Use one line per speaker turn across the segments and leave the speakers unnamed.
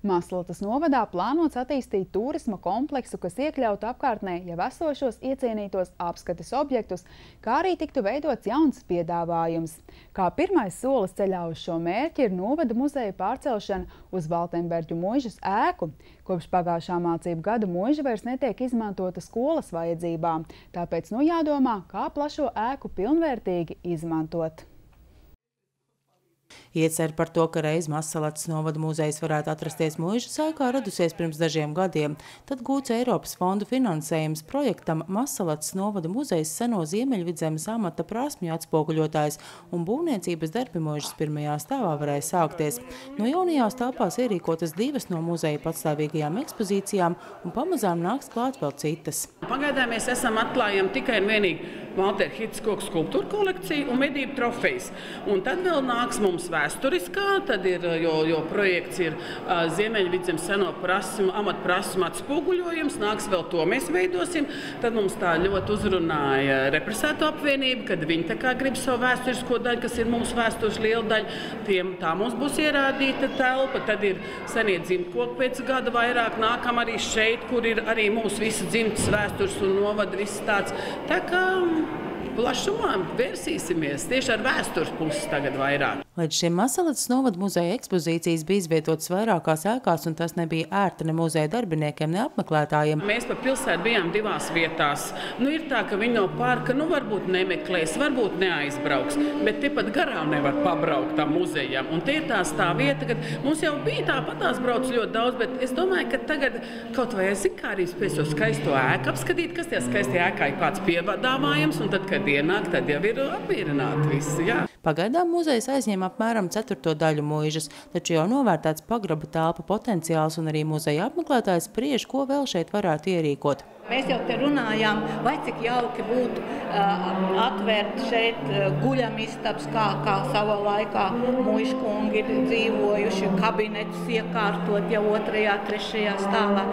Maslatas novadā plānots attīstīt turisma kompleksu, kas iekļautu apkārtnē jau esošos iecienītos apskates objektus, kā arī tiktu veidots jauns piedāvājums. Kā pirmais solis ceļā uz šo mērķi ir novada muzeja pārcelšana uz Valtenberģu muižas ēku. Kopš pagājušā mācību gada muiža vairs netiek izmantota skolas vajadzībām, tāpēc jādomā, kā plašo ēku pilnvērtīgi izmantot.
Iecer par to, ka reiz Mazsalaces novada muzejs varētu atrasties muižas ēkā, radusies pirms dažiem gadiem. Tad gūts Eiropas fondu finansējums projektam Mazsalaces novada muzejs seno Ziemeļvidzemes amata prasmju atspoguļotājs un būvniecības darbi muižas pirmajā stāvā varēja sākties. No jaunajās telpās ierīkotas 2 no muzeja patstāvīgajām ekspozīcijām un pamazām nāks klāt vēl citas.
Pagaidām mēs esam atklājam tikai un vienīgi Valtera Hitchcocka skulptūru kolekciju un medību trofejas. Un tad vēl nāks mums vēsturiskā, tad ir, jo projekts ir Ziemeļvidzemes seno amatprasmu atspoguļojums, nāks vēl to mēs veidosim. Tad mums tā ļoti uzrunāja represēto apvienību, kad viņi tā kā grib savu vēsturisko daļu, kas ir mūsu vēstures liela daļa. Tā mums būs ierādīta telpa, tad ir senie dzimtkoki pēc gada vairāk, nākam arī šeit, kur ir arī mūsu visi dzimtas vēstures un novada viss tāds. Tā kā plašumā vērsīsimies tieši ar vēstures puses tagad vairāk.
Līdz šim Mazsalaces novada muzeja ekspozīcijas bija izvietotas vairākās ēkās, un tas nebija ērti ne muzeja darbiniekiem, ne apmeklētājiem.
Mēs pa pilsētu bijām 2 vietās. Ir tā, ka viņi no parka, varbūt nemeklēs, varbūt neaizbrauks, bet tepat garām nevar pabraukt tam muzejam. Un te ir tā vieta, kad mums jau bija tāpatās brauc ļoti daudz, bet es domāju, ka tagad kaut vai arī spēs to skaisto ēku apskatīt, kas tie skaistie ēkā ir kāds piedāvājums, un tad, kad ienāk, tad jau ir apmierināti visi, jā.
Pagaidām muzejs aizņem apmēram 1/4 daļu muižas, taču jau novērtēts pagraba telpu potenciāls un arī muzeja apmeklētājs spriež, ko vēl šeit varētu ierīkot.
Mēs jau te runājām, vai cik jauki būtu atvērt šeit guļamistabs, kā savā laikā muižkungi ir dzīvojuši, kabinetus iekārtot jau 2., 3. stāvā.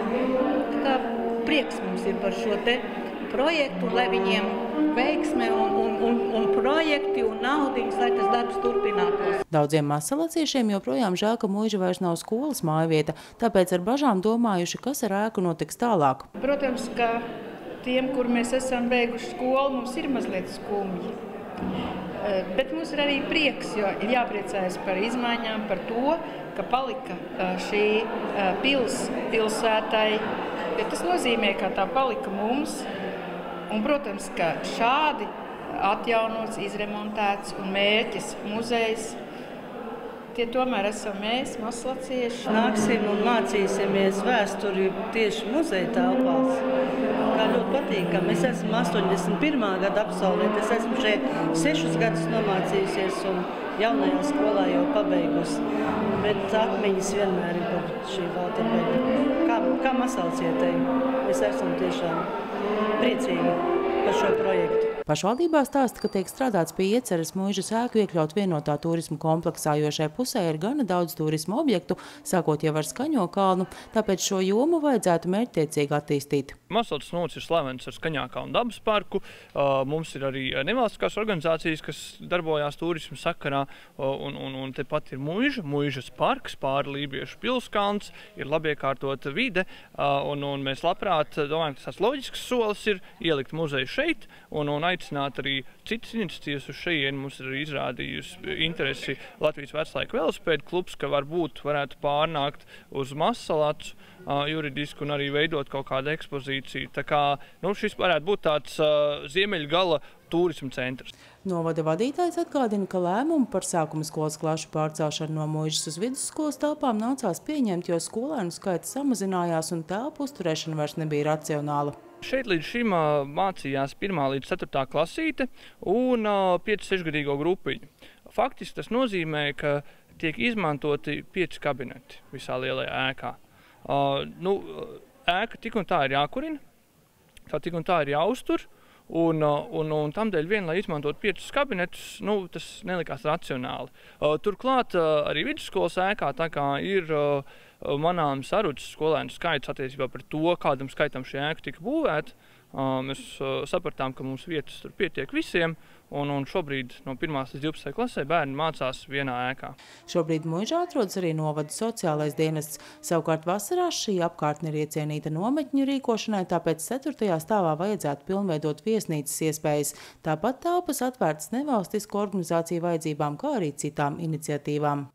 Tā kā prieks mums ir par šo te projektu, lai viņiem veiksme un projekti un naudiņas, lai tas darbs turpinātos.
Daudziem mazsalacīšiem joprojām žēl, ka muiža vairs nav skolas mājvieta, tāpēc ar bažām domājuši, kas ar ēku notiks tālāk.
Protams, ka tiem, kur mēs esam beiguši skolu, mums ir mazliet skumji. Bet mums ir arī prieks, jo ir jāpriecājas par izmaiņām, par to, ka palika šī pilsētai. Bet tas nozīmē, ka tā palika mums. Un, protams, ka šādi atjaunots, izremontēts un mērķis muzejs, tie tomēr esam mēs, mazsalacieši.
Nāksim un mācīsimies vēsturi tieši muzeja telpās. Kā ļoti patīkami. Es esmu 81. gada absolvente, es esmu šeit 6 gadus nomācījusies un jaunajā skolā jau pabeigusi. Bet atmiņas vienmēr ir par šī Valtenberga. Kā mazsalcietei. Mēs esam tiešām priecīgi par šo projektu.
Pašvaldībā stāsta, ka tiek strādāts pie ieceres muižas ēku iekļaut vienotā turisma kompleksā, jo šai pusē ir gana daudz turisma objektu, sākot jau ar Skaņo kalnu, tāpēc šo jomu vajadzētu mērķtiecīgi attīstīt.
Mazsalaces novads ir slavens ar Skaņā kalnu dabas parku. Mums ir arī nevalstiskās organizācijas, kas darbojās turisma sakarā, un tepat ir muižas parks, pāri Lībiešu pilskalns, ir labiekārtota vide, un mēs labprāt domājam, ka tas loģisks solis ir ielikt muzeju šeit, un aicināt arī citas iniciatīvas uz šejienu. Mums ir izrādījusi interesi Latvijas veclaika velosipēdu klubs, ka varētu pārnākt uz Mazsalacu juridiski un arī veidot kaut kādu ekspozīciju. Tā kā šis varētu būt tāds Ziemeļgala turisma centrs.
Novada vadītājs atgādina, ka lēmumu par sākuma skolas klašu pārcelšanu no muižas uz vidusskolas telpām nācās pieņemt, jo skolēnu skaits samazinājās un telpu uzturēšana vairs nebija racionāla.
Šeit līdz šim mācījās 1. līdz 4. klasīte un 5-6 gadīgo grupiņu. Faktiski tas nozīmē, ka tiek izmantoti 5 kabineti visā lielajā ēkā. Ēka tik un tā ir jākurina, tā tik un tā ir jāuztur, un tamdēļ lai izmantot 5 kabinetus, tas nelikās racionāli. Turklāt arī vidusskolas ēkā tā kā ir manāms sarucis skolēnu skaits attiecībā par to, kādam skaitam šī ēka tika būvēta, mēs sapratām, ka mums vietas tur pietiek visiem, un šobrīd no 1. līdz 12. klasē bērni mācās vienā ēkā.
Šobrīd Muižā atrodas arī novada sociālais dienests. Savukārt vasarās šī apkārtne ir iecienīta nometņu rīkošanai, tāpēc 4. stāvā vajadzētu pilnveidot viesnīcas iespējas. Tāpat telpas atvērtas nevalstisko organizāciju vajadzībām, kā arī citām iniciatīvām.